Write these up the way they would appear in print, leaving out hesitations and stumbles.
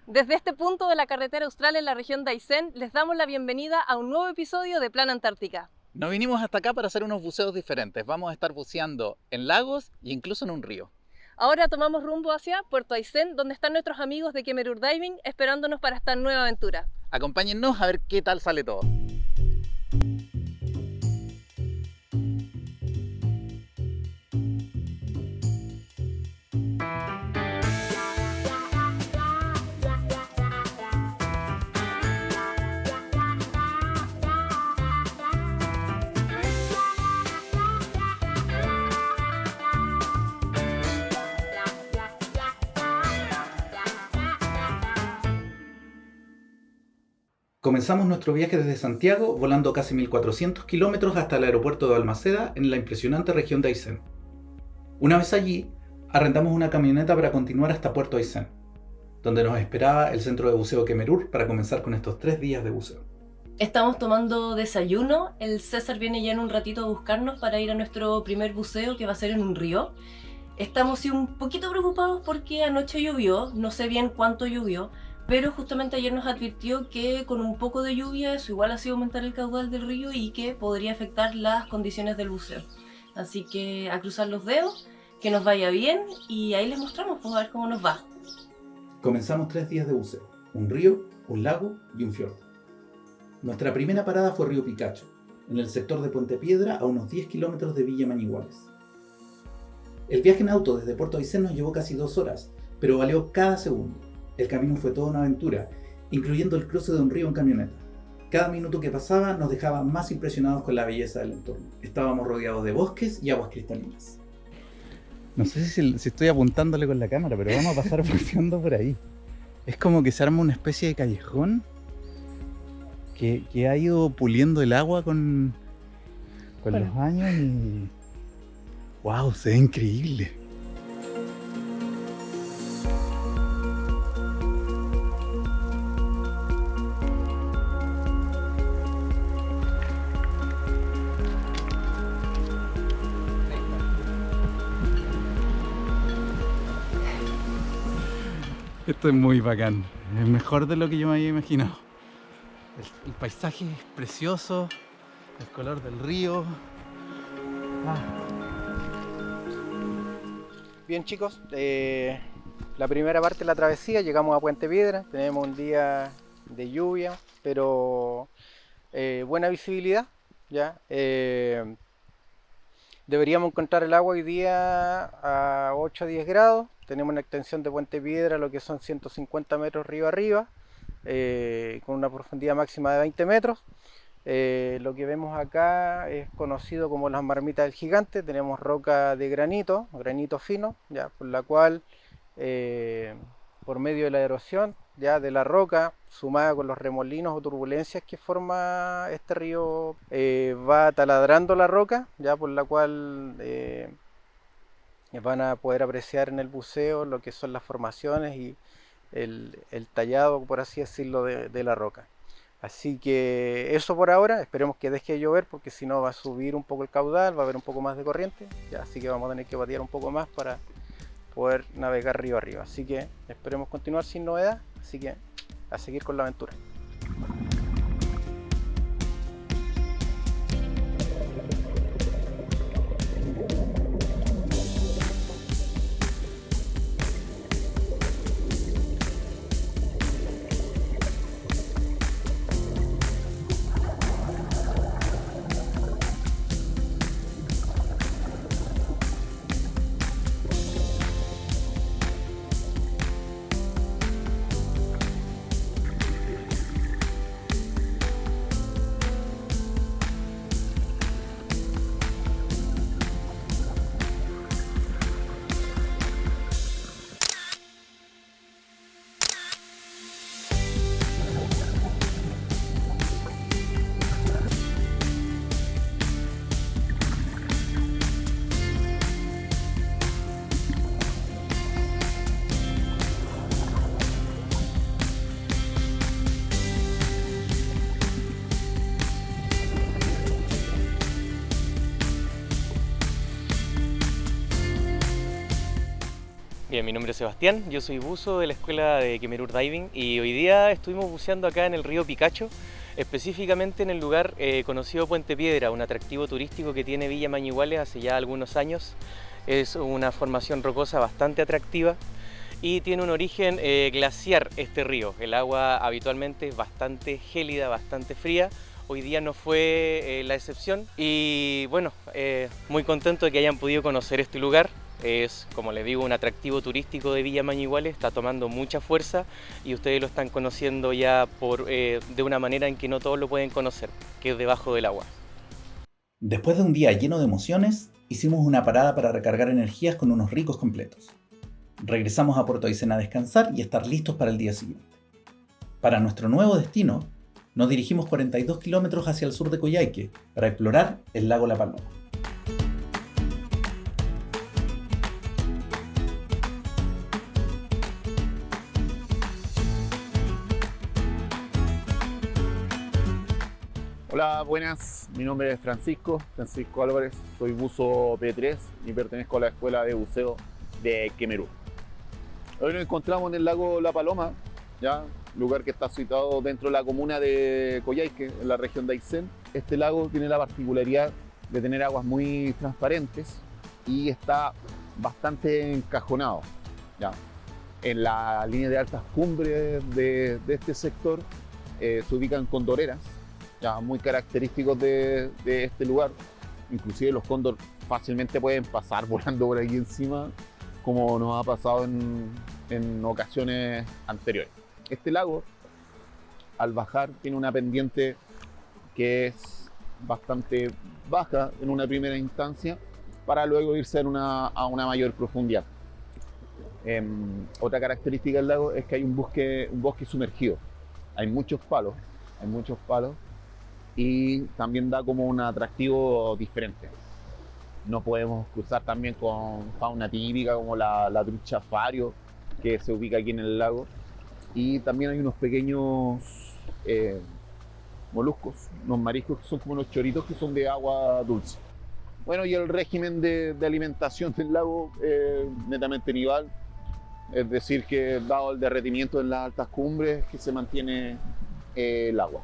Desde este punto de la carretera austral en la región de Aysén, les damos la bienvenida a un nuevo episodio de Plan Antártica. No vinimos hasta acá para hacer unos buceos diferentes. Vamos a estar buceando en lagos e incluso en un río. Ahora tomamos rumbo hacia Puerto Aysén, donde están nuestros amigos de Kemerur Diving esperándonos para esta nueva aventura. Acompáñennos a ver qué tal sale todo. Comenzamos nuestro viaje desde Santiago, volando casi 1400 kilómetros hasta el aeropuerto de Balmaceda, en la impresionante región de Aysén. Una vez allí, arrendamos una camioneta para continuar hasta Puerto Aysén, donde nos esperaba el centro de buceo Kemerur para comenzar con estos 3 días de buceo. Estamos tomando desayuno, el César viene ya en un ratito a buscarnos para ir a nuestro primer buceo que va a ser en un río. Estamos sí, un poquito preocupados porque anoche llovió, no sé bien cuánto llovió, pero justamente ayer nos advirtió que con un poco de lluvia eso igual hacía aumentar el caudal del río y que podría afectar las condiciones del buceo. Así que a cruzar los dedos, que nos vaya bien y ahí les mostramos, pues a ver cómo nos va. Comenzamos 3 días de buceo, un río, un lago y un fiordo. Nuestra primera parada fue Río Picacho, en el sector de Puente Piedra a unos 10 kilómetros de Villa Mañiguales. El viaje en auto desde Puerto Aysén nos llevó casi 2 horas, pero valió cada segundo. El camino fue toda una aventura, incluyendo el cruce de un río en camioneta. Cada minuto que pasaba nos dejaba más impresionados con la belleza del entorno. Estábamos rodeados de bosques y aguas cristalinas. No sé si estoy apuntándole con la cámara, pero vamos a pasar buceando por ahí. Es como que se arma una especie de callejón que ha ido puliendo el agua con los años y... ¡Wow! Se ve increíble. Esto es muy bacán, es mejor de lo que yo me había imaginado. El paisaje es precioso, el color del río. Bien chicos, la primera parte de la travesía, llegamos a Puente Piedra, tenemos un día de lluvia, pero buena visibilidad, ¿ya? Deberíamos encontrar el agua hoy día a 8 a 10 grados. Tenemos una extensión de Puente Piedra, lo que son 150 metros río arriba, con una profundidad máxima de 20 metros. Lo que vemos acá es conocido como las marmitas del gigante. Tenemos roca de granito fino, ya, por la cual, por medio de la erosión ya de la roca, sumada con los remolinos o turbulencias que forma este río, va taladrando la roca, ya, por la cual van a poder apreciar en el buceo lo que son las formaciones y el tallado, por así decirlo, de la roca. Así que eso por ahora, esperemos que deje de llover porque si no va a subir un poco el caudal, va a haber un poco más de corriente, ya, así que vamos a tener que batear un poco más para poder navegar río arriba. Así que esperemos continuar sin novedad, así que a seguir con la aventura. Bien, mi nombre es Sebastián, yo soy buzo de la escuela de Kemerur Diving y hoy día estuvimos buceando acá en el río Picacho, específicamente en el lugar conocido Puente Piedra, un atractivo turístico que tiene Villa Mañiguales hace ya algunos años. Es una formación rocosa bastante atractiva y tiene un origen glaciar este río. El agua habitualmente es bastante gélida, bastante fría. Hoy día no fue la excepción y bueno, muy contento de que hayan podido conocer este lugar. Es, como les digo, un atractivo turístico de Villa Mañiguales, está tomando mucha fuerza y ustedes lo están conociendo ya de una manera en que no todos lo pueden conocer, que es debajo del agua. Después de un día lleno de emociones, hicimos una parada para recargar energías con unos ricos completos. Regresamos a Puerto Aysén a descansar y estar listos para el día siguiente. Para nuestro nuevo destino, nos dirigimos 42 kilómetros hacia el sur de Coyhaique para explorar el lago La Paloma. Hola, buenas. Mi nombre es Francisco Álvarez. Soy buzo P3 y pertenezco a la Escuela de Buceo de Kemerur. Hoy nos encontramos en el lago La Paloma, ¿ya? Lugar que está situado dentro de la comuna de Coyhaique, en la región de Aysén. Este lago tiene la particularidad de tener aguas muy transparentes y está bastante encajonado, ¿ya? En la línea de altas cumbres de este sector se ubican condoreras, ya muy característicos de este lugar. Inclusive los cóndor fácilmente pueden pasar volando por aquí encima, como nos ha pasado en ocasiones anteriores. Este lago, al bajar, tiene una pendiente que es bastante baja en una primera instancia, para luego irse a una mayor profundidad. Otra característica del lago es que hay un bosque sumergido. Hay muchos palos y también da como un atractivo diferente. Nos podemos cruzar también con fauna típica como la trucha fario, que se ubica aquí en el lago, y también hay unos pequeños moluscos, unos mariscos que son como unos choritos que son de agua dulce. Bueno, y el régimen de alimentación del lago netamente nival, es decir que dado el derretimiento en las altas cumbres que se mantiene el agua.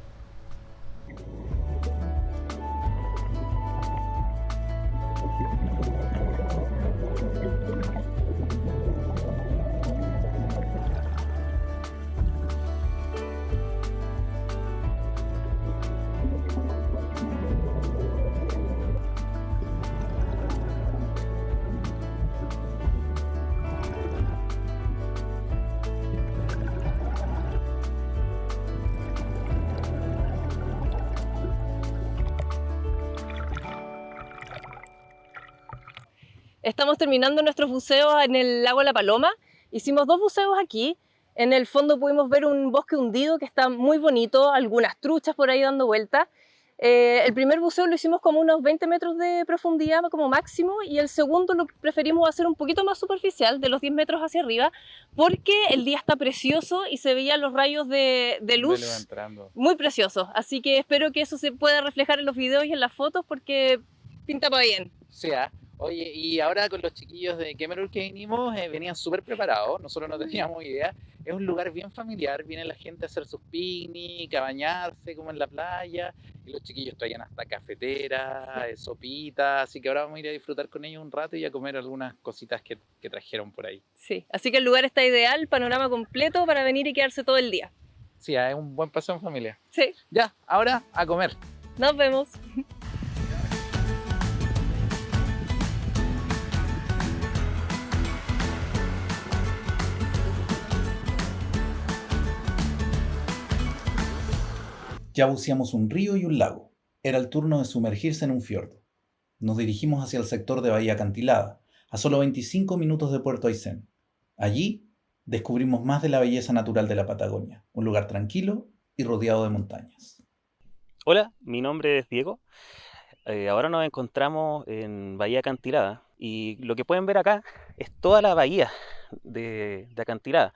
Estamos terminando nuestros buceos en el lago La Paloma. Hicimos 2 buceos aquí. En el fondo pudimos ver un bosque hundido que está muy bonito, algunas truchas por ahí dando vueltas. El primer buceo lo hicimos como unos 20 metros de profundidad como máximo, y el segundo lo preferimos hacer un poquito más superficial, de los 10 metros hacia arriba, porque el día está precioso y se veían los rayos de luz muy preciosos. Así que espero que eso se pueda reflejar en los videos y en las fotos, porque pinta para bien. Sí, oye, y ahora con los chiquillos de Kemerur que vinimos, venían súper preparados, nosotros no teníamos idea. Es un lugar bien familiar, viene la gente a hacer sus picnic, a bañarse como en la playa, y los chiquillos traían hasta cafetera, sopitas, así que ahora vamos a ir a disfrutar con ellos un rato y a comer algunas cositas que trajeron por ahí. Sí, así que el lugar está ideal, panorama completo para venir y quedarse todo el día. Sí, es un buen paseo en familia. Sí. Ya, ahora a comer. Nos vemos. Ya buceamos un río y un lago. Era el turno de sumergirse en un fiordo. Nos dirigimos hacia el sector de Bahía Acantilada, a solo 25 minutos de Puerto Aysén. Allí descubrimos más de la belleza natural de la Patagonia, un lugar tranquilo y rodeado de montañas. Hola, mi nombre es Diego. Ahora nos encontramos en Bahía Acantilada y lo que pueden ver acá es toda la bahía de Acantilada.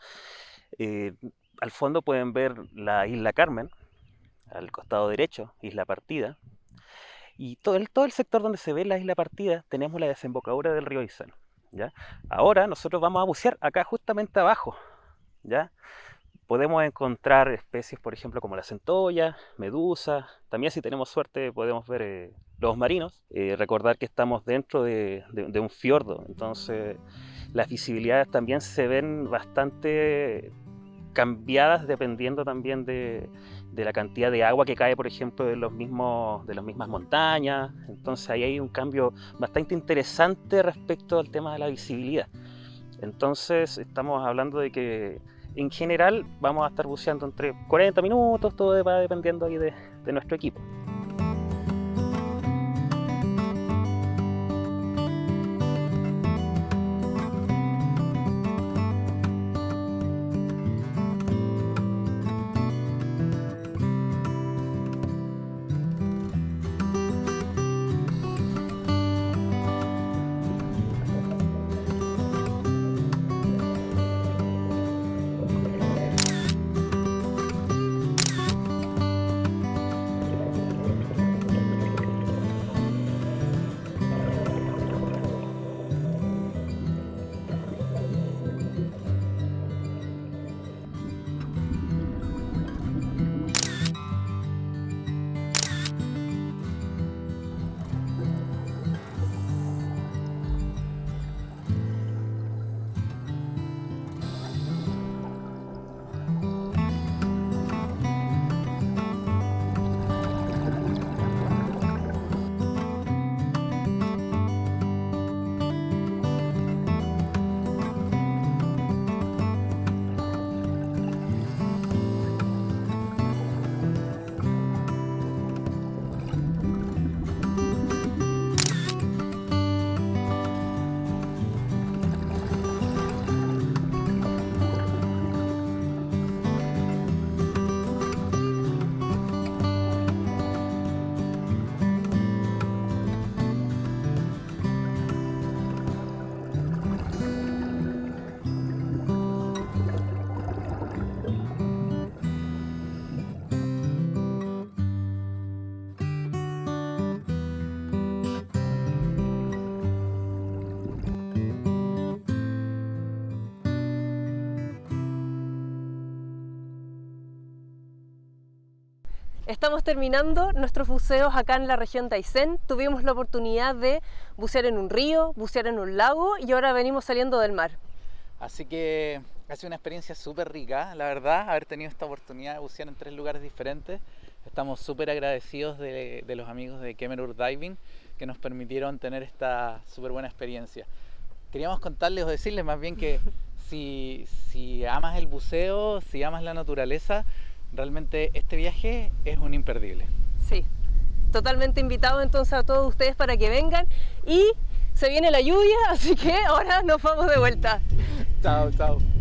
Al fondo pueden ver la isla Carmen, al costado derecho, Isla Partida, y todo el sector donde se ve la Isla Partida tenemos la desembocadura del río Aysén. ¿ya? Ahora nosotros vamos a bucear acá justamente abajo, ¿ya? Podemos encontrar especies, por ejemplo, como la centolla, medusa. También, si tenemos suerte, podemos ver lobos marinos. Recordar que estamos dentro de un fiordo, entonces las visibilidades también se ven bastante cambiadas dependiendo también de la cantidad de agua que cae, por ejemplo, de las mismas montañas. Entonces ahí hay un cambio bastante interesante respecto al tema de la visibilidad. Entonces estamos hablando de que en general vamos a estar buceando entre 40 minutos, todo va dependiendo ahí de nuestro equipo. Estamos terminando nuestros buceos acá en la región de Aysén. Tuvimos la oportunidad de bucear en un río, bucear en un lago y ahora venimos saliendo del mar. Así que ha sido una experiencia súper rica, la verdad, haber tenido esta oportunidad de bucear en 3 lugares diferentes. Estamos súper agradecidos de los amigos de Kemerur Diving que nos permitieron tener esta súper buena experiencia. Queríamos contarles o decirles más bien que si amas el buceo, si amas la naturaleza, realmente este viaje es un imperdible. Sí, totalmente invitado entonces a todos ustedes para que vengan y se viene la lluvia, así que ahora nos vamos de vuelta. Chao, chao.